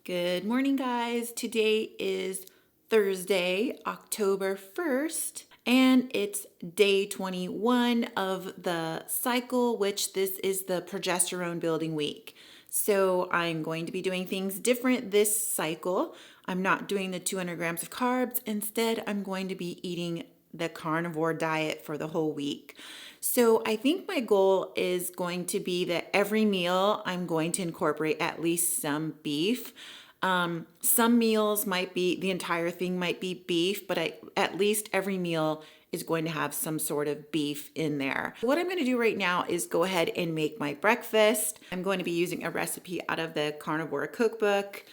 Good morning, guys. Today is Thursday, October 1st, and it's day 21 of the cycle, which this is the progesterone building week. So I'm going to be doing things different this cycle. I'm not doing the 200 grams of carbs. Instead, I'm going to be eating the carnivore diet for the whole week. So I think my goal is going to be that every meal I'm going to incorporate at least some beef. Some meals might be, the entire thing might be beef, but at least every meal is going to have some sort of beef in there. What I'm going to do right now is go ahead and make my breakfast. I'm going to be using a recipe out of the Carnivore cookbook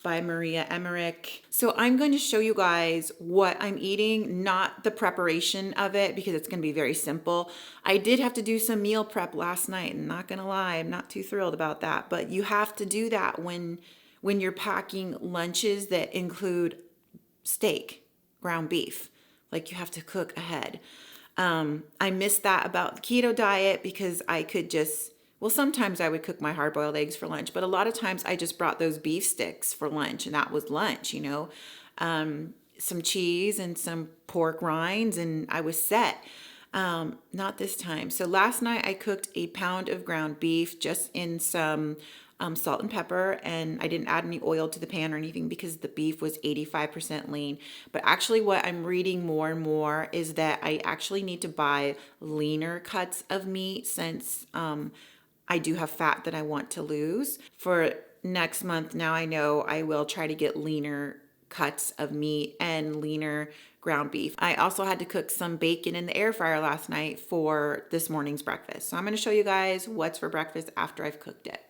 by Maria Emmerich. So I'm going to show you guys what I'm eating, not the preparation of it, because it's going to be very simple. I did have to do some meal prep last night, and not gonna lie, I'm not too thrilled about that, but you have to do that when you're packing lunches that include steak, ground beef. Like, you have to cook ahead. I missed that about the keto diet because I could just, well, sometimes I would cook my hard-boiled eggs for lunch, but a lot of times I just brought those beef sticks for lunch, and that was lunch, some cheese and some pork rinds, and I was set. Not this time. So last night I cooked a pound of ground beef just in some salt and pepper, and I didn't add any oil to the pan or anything because the beef was 85% lean. But actually what I'm reading more and more is that I actually need to buy leaner cuts of meat since I do have fat that I want to lose. For next month, now I know I will try to get leaner cuts of meat and leaner ground beef. I also had to cook some bacon in the air fryer last night for this morning's breakfast. So I'm going to show you guys what's for breakfast after I've cooked it.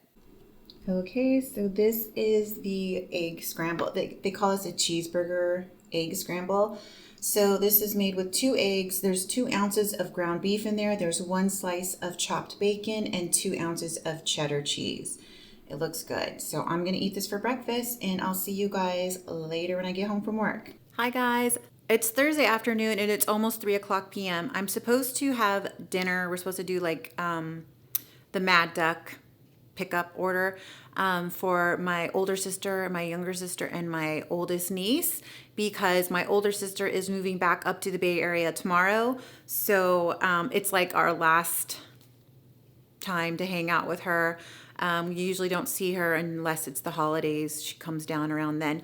Okay, so this is the egg scramble. They call this a cheeseburger egg scramble. So this is made with 2 eggs. There's 2 ounces of ground beef in there. There's 1 slice of chopped bacon and 2 ounces of cheddar cheese. It looks good. So I'm going to eat this for breakfast, and I'll see you guys later when I get home from work. Hi, guys. It's Thursday afternoon, and it's almost 3 o'clock p.m. I'm supposed to have dinner. We're supposed to do like the Mad Duck pickup order for my older sister, my younger sister, and my oldest niece, because my older sister is moving back up to the Bay Area tomorrow. So it's like our last time to hang out with her. We usually don't see her unless it's the holidays. She comes down around then.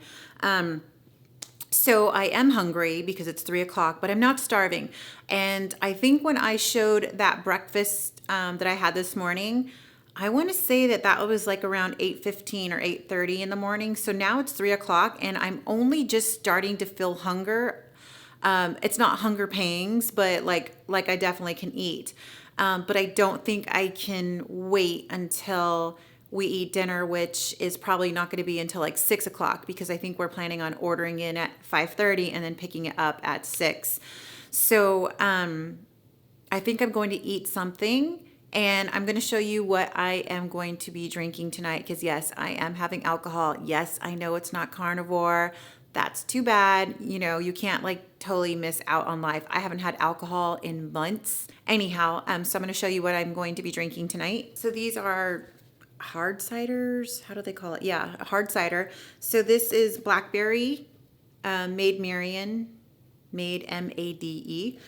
So I am hungry because it's 3 o'clock, but I'm not starving. And I think when I showed that breakfast that I had this morning, I want to say that was like around 8:15 or 8:30 in the morning. So now it's 3 o'clock and I'm only just starting to feel hunger. It's not hunger pangs, but like I definitely can eat. But I don't think I can wait until we eat dinner, which is probably not going to be until like 6 o'clock, because I think we're planning on ordering in at 5:30 and then picking it up at 6. So I think I'm going to eat something. And I'm going to show you what I am going to be drinking tonight, because yes, I am having alcohol. Yes, I know it's not carnivore. That's too bad. You can't like totally miss out on life. I haven't had alcohol in months. Anyhow, so I'm going to show you what I'm going to be drinking tonight. So these are hard ciders. How do they call it? Yeah, a hard cider. So this is blackberry, Made Marion, made M-A-D-E.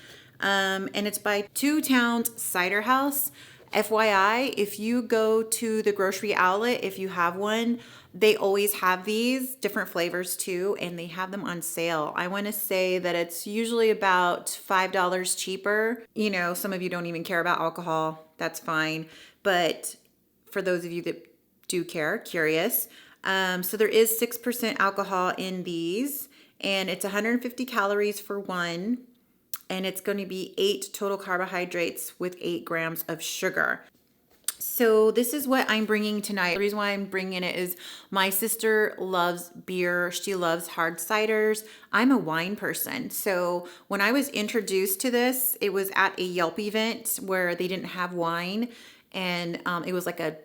And it's by Two Towns Cider House. FYI, if you go to the grocery outlet, if you have one, they always have these different flavors too, and they have them on sale. I want to say that it's usually about $5 cheaper. Some of you don't even care about alcohol. That's fine. But for those of you that do care, curious, so there is 6% alcohol in these, and it's 150 calories for one. And it's going to be 8 total carbohydrates with 8 grams of sugar. So this is what I'm bringing tonight. The reason why I'm bringing it is my sister loves beer. She loves hard ciders. I'm a wine person. So when I was introduced to this, it was at a Yelp event where they didn't have wine. And it was like a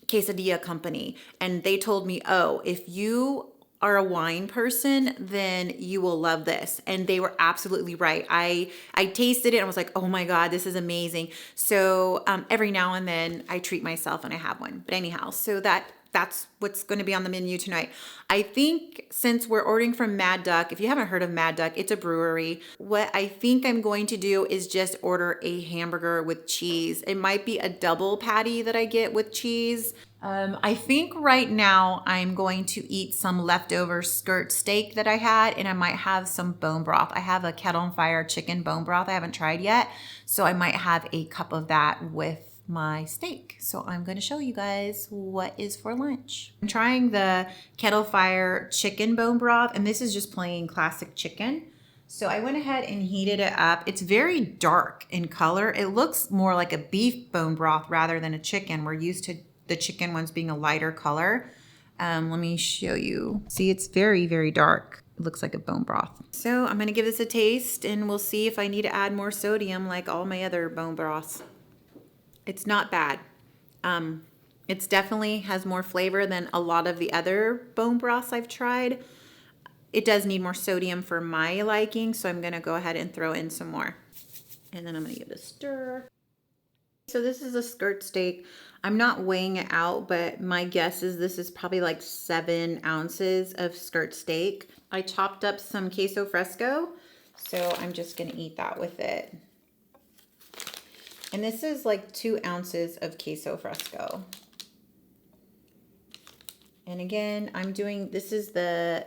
quesadilla company. And they told me, oh, if you are a wine person, then you will love this. And they were absolutely right. I tasted it and was like, oh my God, this is amazing. So every now and then I treat myself and I have one. But anyhow, so that that's what's going to be on the menu tonight. I think since we're ordering from Mad Duck, if you haven't heard of Mad Duck, it's a brewery. What I think I'm going to do is just order a hamburger with cheese. It might be a double patty that I get with cheese. I think right now I'm going to eat some leftover skirt steak that I had, and I might have some bone broth. I have a kettle on fire chicken bone broth I haven't tried yet, so I might have a cup of that with my steak. So I'm going to show you guys what is for lunch. I'm trying the kettle fire chicken bone broth, and this is just plain classic chicken. So I went ahead and heated it up. It's very dark in color. It looks more like a beef bone broth rather than a chicken. We're used to the chicken ones being a lighter color. Let me show you. See, it's very, very dark. It looks like a bone broth. So I'm gonna give this a taste and we'll see if I need to add more sodium like all my other bone broths. It's not bad. It's definitely has more flavor than a lot of the other bone broths I've tried. It does need more sodium for my liking, so I'm gonna go ahead and throw in some more. And then I'm gonna give it a stir. So this is a skirt steak. I'm not weighing it out, but my guess is this is probably like 7 ounces of skirt steak. I chopped up some queso fresco, so I'm just gonna eat that with it. And this is like 2 ounces of queso fresco. And again, this is the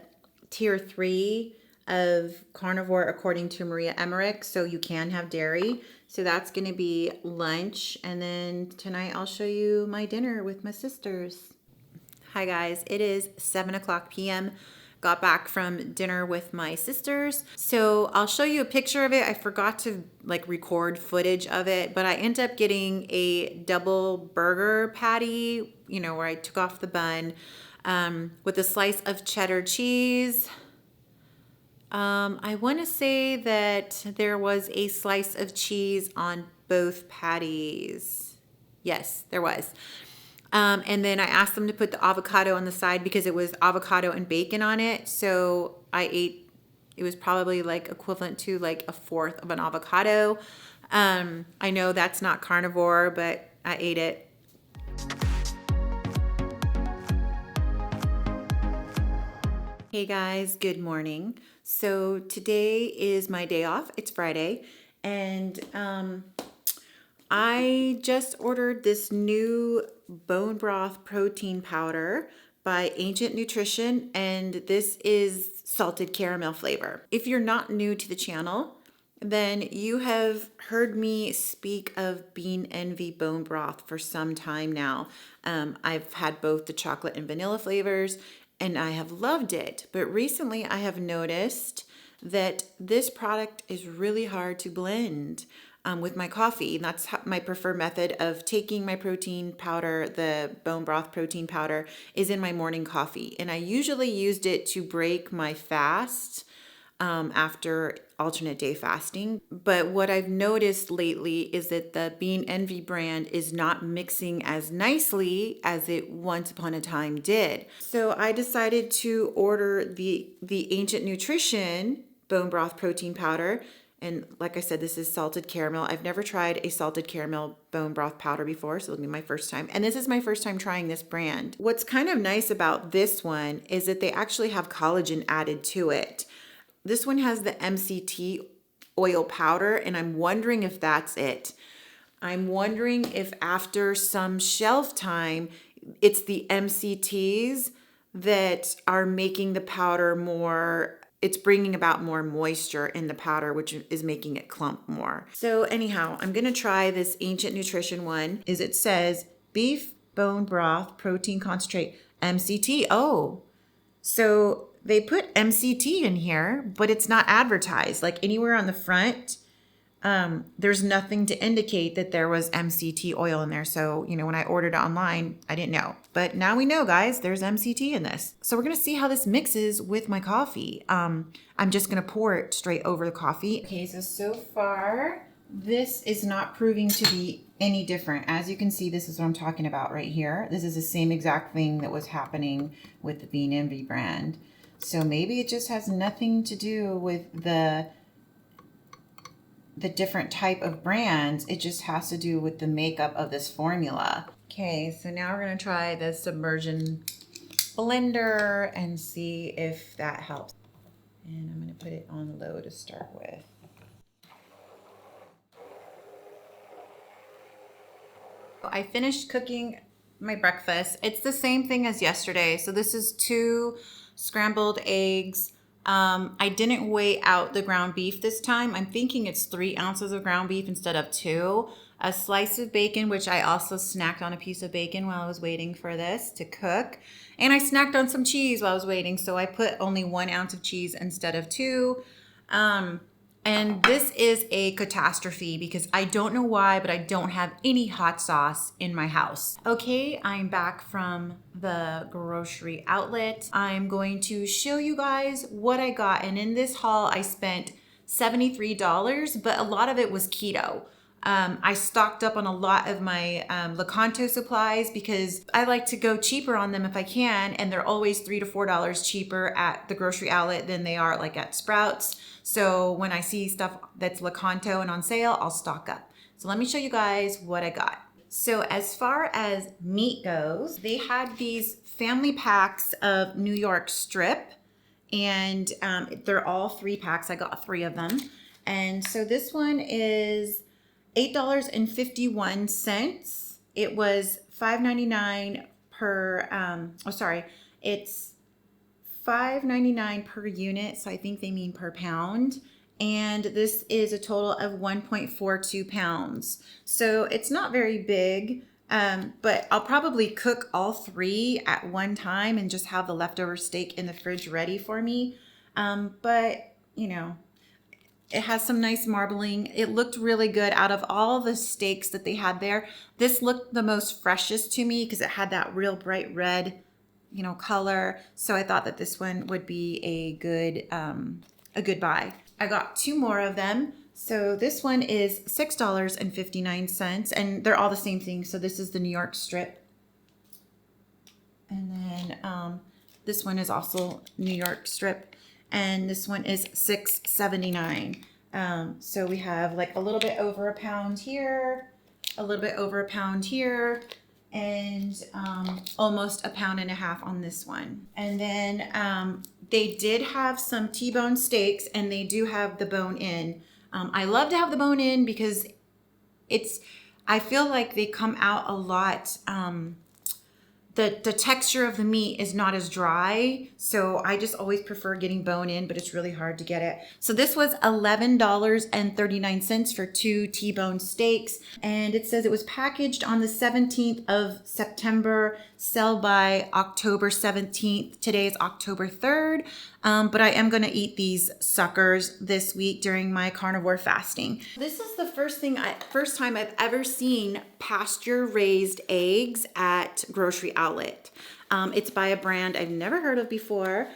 tier 3 of carnivore according to Maria Emmerich, so you can have dairy. So that's going to be lunch, and then tonight I'll show you my dinner with my sisters. Hi guys, it is 7:00 p.m. Got back from dinner with my sisters. So I'll show you a picture of it. I forgot to record footage of it, but I ended up getting a double burger patty, where I took off the bun with a slice of cheddar cheese. I want to say that there was a slice of cheese on both patties. Yes, there was. And then I asked them to put the avocado on the side because it was avocado and bacon on it. So I ate, it was probably equivalent to a fourth of an avocado. I know that's not carnivore, but I ate it. Hey guys, good morning. So today is my day off. It's Friday, and I just ordered this new bone broth protein powder by Ancient Nutrition, and this is salted caramel flavor. If you're not new to the channel, then you have heard me speak of Bean Envy bone broth for some time now. I've had both the chocolate and vanilla flavors, and I have loved it. But recently I have noticed that this product is really hard to blend with my coffee. And that's my preferred method of taking my protein powder, the bone broth protein powder, is in my morning coffee. And I usually used it to break my fast after alternate day fasting. But what I've noticed lately is that the Bean Envy brand is not mixing as nicely as it once upon a time did. So I decided to order the Ancient Nutrition bone broth protein powder. And like I said, this is salted caramel. I've never tried a salted caramel bone broth powder before, so it'll be my first time. And this is my first time trying this brand. What's kind of nice about this one is that they actually have collagen added to it. This one has the MCT oil powder, and I'm wondering if that's it. I'm wondering if after some shelf time, it's the MCTs that are making the powder more, it's bringing about more moisture in the powder, which is making it clump more. So anyhow, I'm gonna try this Ancient Nutrition one. It says beef bone broth protein concentrate MCT. Oh, so they put MCT in here, but it's not advertised. Anywhere on the front, there's nothing to indicate that there was MCT oil in there. So, when I ordered it online, I didn't know. But now we know, guys, there's MCT in this. So we're going to see how this mixes with my coffee. I'm just going to pour it straight over the coffee. Okay, so far, this is not proving to be any different. As you can see, this is what I'm talking about right here. This is the same exact thing that was happening with the Bean Envy brand. So maybe it just has nothing to do with the different type of brands. It just has to do with the makeup of this formula. Okay, so now we're gonna try the submersion blender and see if that helps. And I'm gonna put it on low to start with. I finished cooking my breakfast. It's the same thing as yesterday. So this is 2 scrambled eggs. I didn't weigh out the ground beef this time. I'm thinking it's 3 ounces of ground beef instead of 2. A slice of bacon, which I also snacked on a piece of bacon while I was waiting for this to cook. And I snacked on some cheese while I was waiting. So I put only 1 ounce of cheese instead of 2. And this is a catastrophe because I don't know why, but I don't have any hot sauce in my house. Okay, I'm back from the grocery outlet. I'm going to show you guys what I got. And in this haul, I spent $73, but a lot of it was keto. I stocked up on a lot of my Lakanto supplies because I like to go cheaper on them if I can, and they're always $3 to $4 cheaper at the grocery outlet than they are like at Sprouts. So when I see stuff that's Lakanto and on sale, I'll stock up. So let me show you guys what I got. So as far as meat goes, they had these family packs of New York strip, and they're all 3 packs. I got 3 of them. And so this one is $8.51. It was $5.99 per, it's $5.99 per unit. So I think they mean per pound. And this is a total of 1.42 pounds. So it's not very big, but I'll probably cook all 3 at one time and just have the leftover steak in the fridge ready for me. But, you know, it has some nice marbling. It looked really good. Out of all the steaks that they had there, this looked the most freshest to me because it had that real bright red, color. So I thought that this one would be a good buy. I got 2 more of them. So this one is $6.59, and they're all the same thing. So this is the New York strip. And then this one is also New York strip. And this one is $6.79. So we have like a little bit over a pound here, a little bit over a pound here, and almost 1.5 pounds on this one. And then they did have some T-bone steaks, and they do have the bone in. I love to have the bone in because I feel like they come out a lot. The texture of the meat is not as dry, so I just always prefer getting bone in, but it's really hard to get it. So this was $11.39 for 2 T-bone steaks, and it says it was packaged on the 17th of September, sell by October 17th. Today is October 3rd, but I am gonna eat these suckers this week during my carnivore fasting. This is the first time I've ever seen pasture-raised eggs at grocery outlet. It's by a brand I've never heard of before,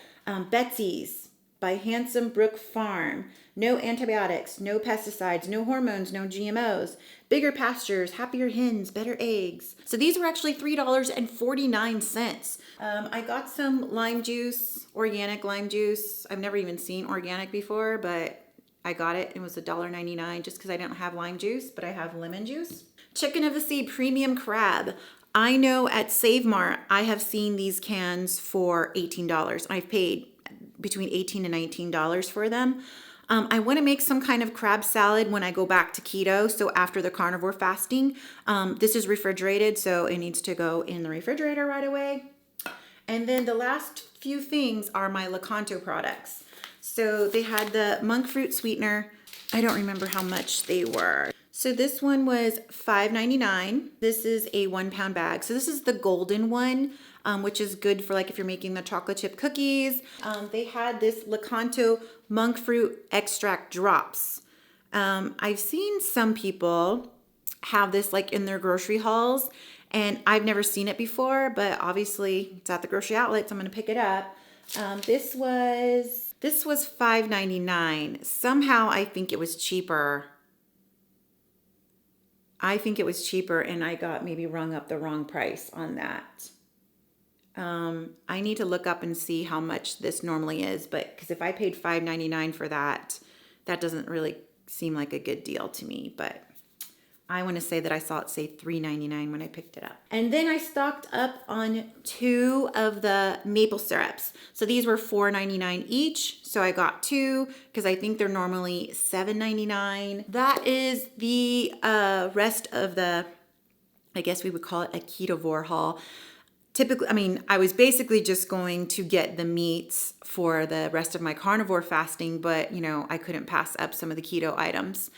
Betsy's by Handsome Brook Farm. No antibiotics, no pesticides, no hormones, no GMOs. Bigger pastures, happier hens, better eggs. So these were actually $3.49. I got some lime juice, organic lime juice. I've never even seen organic before, but I got it. It was $1.99 just because I didn't have lime juice, but I have lemon juice. Chicken of the Sea premium crab. I know at Save Mart, I have seen these cans for $18. I've paid between $18 and $19 for them. I want to make some kind of crab salad when I go back to keto. So after the carnivore fasting, this is refrigerated, so it needs to go in the refrigerator right away. And then the last few things are my Lakanto products. So they had the monk fruit sweetener. I don't remember how much they were. So this one was $5.99. This is a 1 pound bag. So this is the golden one, which is good for like if you're making the chocolate chip cookies. They had this Lakanto monk fruit extract drops. I've seen some people have this like in their grocery hauls, and I've never seen it before, but obviously it's at the grocery outlet, so I'm gonna pick it up. This was $5.99. Somehow I think it was cheaper. And I got maybe rung up the wrong price on that. I need to look up and see how much this normally is, but because if I paid $5.99 for that, that doesn't really seem like a good deal to me. But I want to say that I saw it say $3.99 when I picked it up. And then I stocked up on 2 of the maple syrups. So these were $4.99 each. So I got 2 because I think they're normally $7.99. That is the rest of the, I guess we would call it a Carnivore haul. Typically, I mean, I was basically just going to get the meats for the rest of my carnivore fasting, but you know, I couldn't pass up some of the keto items.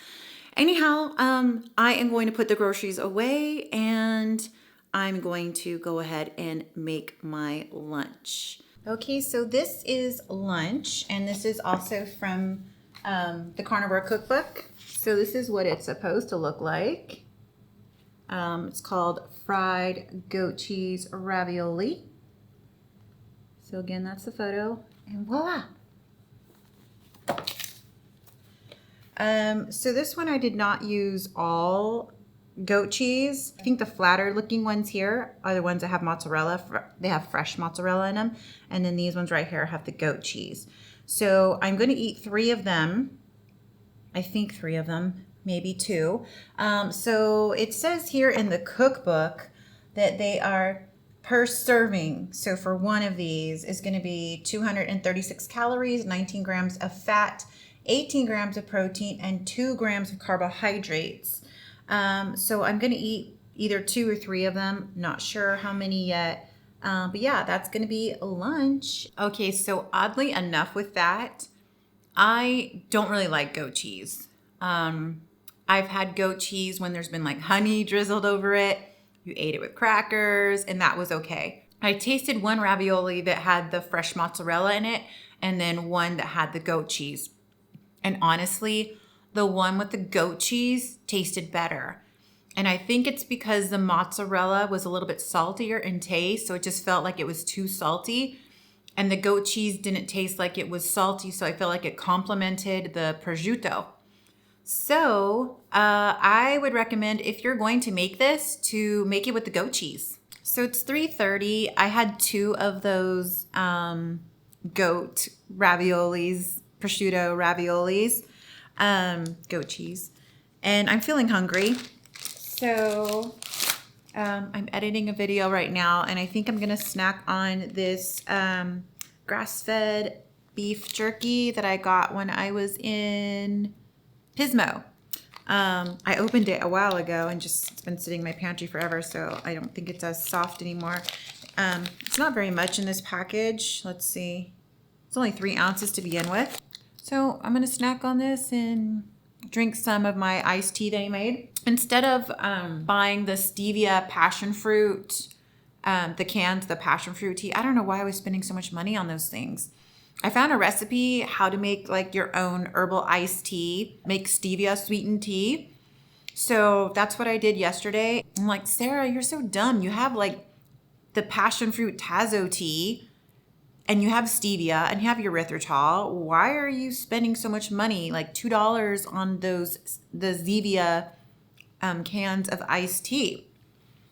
Anyhow, I am going to put the groceries away and I'm going to go ahead and make my lunch. Okay, so this is lunch, and this is also from the Carnivore cookbook. So this is what it's supposed to look like. It's called fried goat cheese ravioli. So again, that's the photo, and voila. So this one I did not use all goat cheese. I think the flatter looking ones here are the ones that have mozzarella. They have fresh mozzarella in them. And then these ones right here have the goat cheese. So I'm going to eat 3 of them. I think 3 of them, maybe 2. So it says here in the cookbook that they are per serving. So for one of these is going to be 236 calories, 19 grams of fat, 18 grams of protein, and 2 grams of carbohydrates. So I'm going to eat either 2 or 3 of them. Not sure how many yet. But yeah, that's going to be lunch. Okay, so oddly enough with that, I don't really like goat cheese. I've had goat cheese when there's been like honey drizzled over it. You ate it with crackers, and that was okay. I tasted one ravioli that had the fresh mozzarella in it, and then one that had the goat cheese. And honestly, the one with the goat cheese tasted better. And I think it's because the mozzarella was a little bit saltier in taste, so it just felt like it was too salty. And the goat cheese didn't taste like it was salty, so I felt like it complemented the prosciutto. So I would recommend, if you're going to make this, to make it with the goat cheese. So it's 3:30. I had 2 of those goat raviolis, prosciutto raviolis, goat cheese, and I'm feeling hungry. So I'm editing a video right now, and I think I'm gonna snack on this grass-fed beef jerky that I got when I was in Pismo. I opened it a while ago and just it's been sitting in my pantry forever, so I don't think it's as soft anymore. It's not very much in this package. Let's see. It's only 3 ounces to begin with. So I'm going to snack on this and drink some of my iced tea that I made. Instead of buying the stevia passion fruit, the cans, the passion fruit tea, I don't know why I was spending so much money on those things. I found a recipe how to make like your own herbal iced tea, make stevia sweetened tea. So that's what I did yesterday. I'm like, Sarah, you're so dumb. You have like the passion fruit Tazo tea, and you have stevia, and you have erythritol. Why are you spending so much money, like $2 on the Zevia cans of iced tea?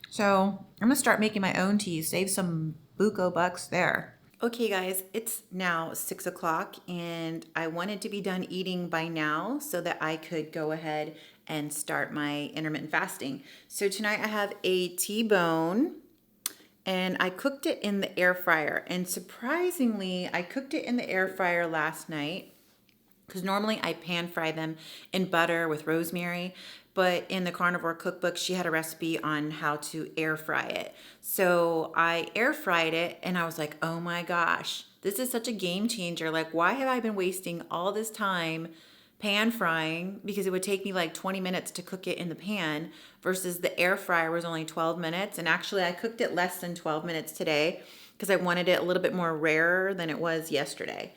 So I'm gonna start making my own tea, save some buco bucks there. Okay guys, it's now 6 o'clock and I wanted to be done eating by now so that I could go ahead and start my intermittent fasting. So tonight I have a T-bone, and I cooked it in the air fryer. And surprisingly, I cooked it in the air fryer last night because normally I pan fry them in butter with rosemary. But in the Carnivore cookbook, she had a recipe on how to air fry it. So I air fried it and I was like, oh my gosh, this is such a game changer. Like, why have I been wasting all this time pan frying, because it would take me like 20 minutes to cook it in the pan versus the air fryer was only 12 minutes. And actually I cooked it less than 12 minutes today because I wanted it a little bit more rarer than it was yesterday.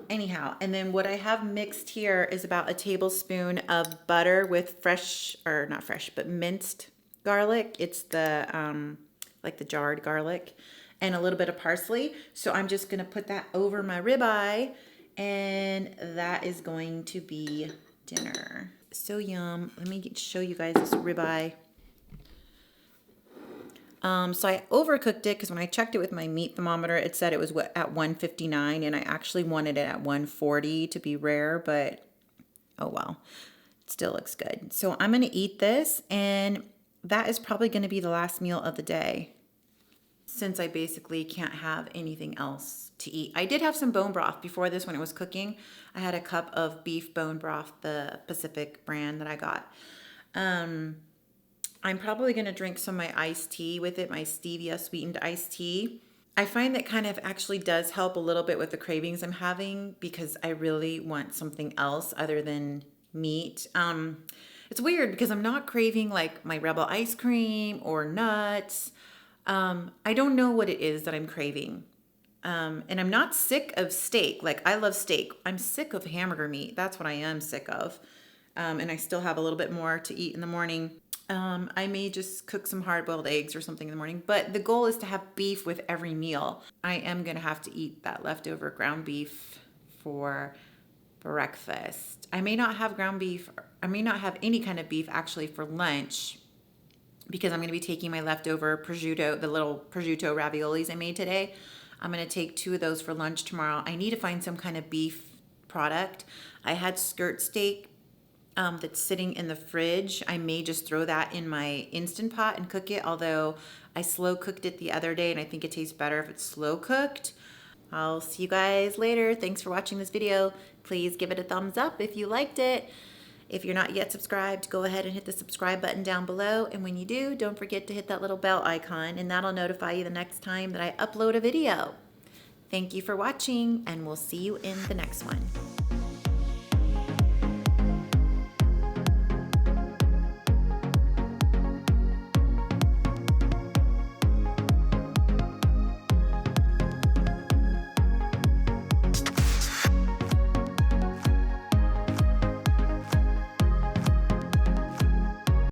Anyhow, and then what I have mixed here is about a tablespoon of butter with fresh, or not fresh, but minced garlic. It's the, like the jarred garlic, and a little bit of parsley. So I'm just going to put that over my ribeye, and that is going to be dinner. So yum. Let me show you guys this ribeye. So I overcooked it because when I checked it with my meat thermometer, it said it was at 159, and I actually wanted it at 140 to be rare, but oh well. Still looks good. So I'm gonna eat this, and that is probably gonna be the last meal of the day, since I basically can't have anything else to eat. I did have some bone broth before this when it was cooking. I had a cup of beef bone broth, the Pacific brand that I got. I'm probably going to drink some of my iced tea with it, my stevia sweetened iced tea. I find that kind of actually does help a little bit with the cravings I'm having because I really want something else other than meat. It's weird because I'm not craving like my Rebel ice cream or nuts. I don't know what it is that I'm craving. And I'm not sick of steak. Like, I love steak. I'm sick of hamburger meat. That's what I am sick of. And I still have a little bit more to eat in the morning. I may just cook some hard-boiled eggs or something in the morning, but the goal is to have beef with every meal. I am going to have to eat that leftover ground beef for breakfast. I may not have ground beef. I may not have any kind of beef actually for lunch because I'm going to be taking my leftover prosciutto, the little prosciutto raviolis I made today. I'm going to take 2 of those for lunch tomorrow. I need to find some kind of beef product. I had skirt steak that's sitting in the fridge. I may just throw that in my Instant Pot and cook it, although I slow cooked it the other day and I think it tastes better if it's slow cooked. I'll see you guys later. Thanks for watching this video. Please give it a thumbs up if you liked it. If you're not yet subscribed, go ahead and hit the subscribe button down below. And when you do, don't forget to hit that little bell icon and that'll notify you the next time that I upload a video. Thank you for watching, and we'll see you in the next one.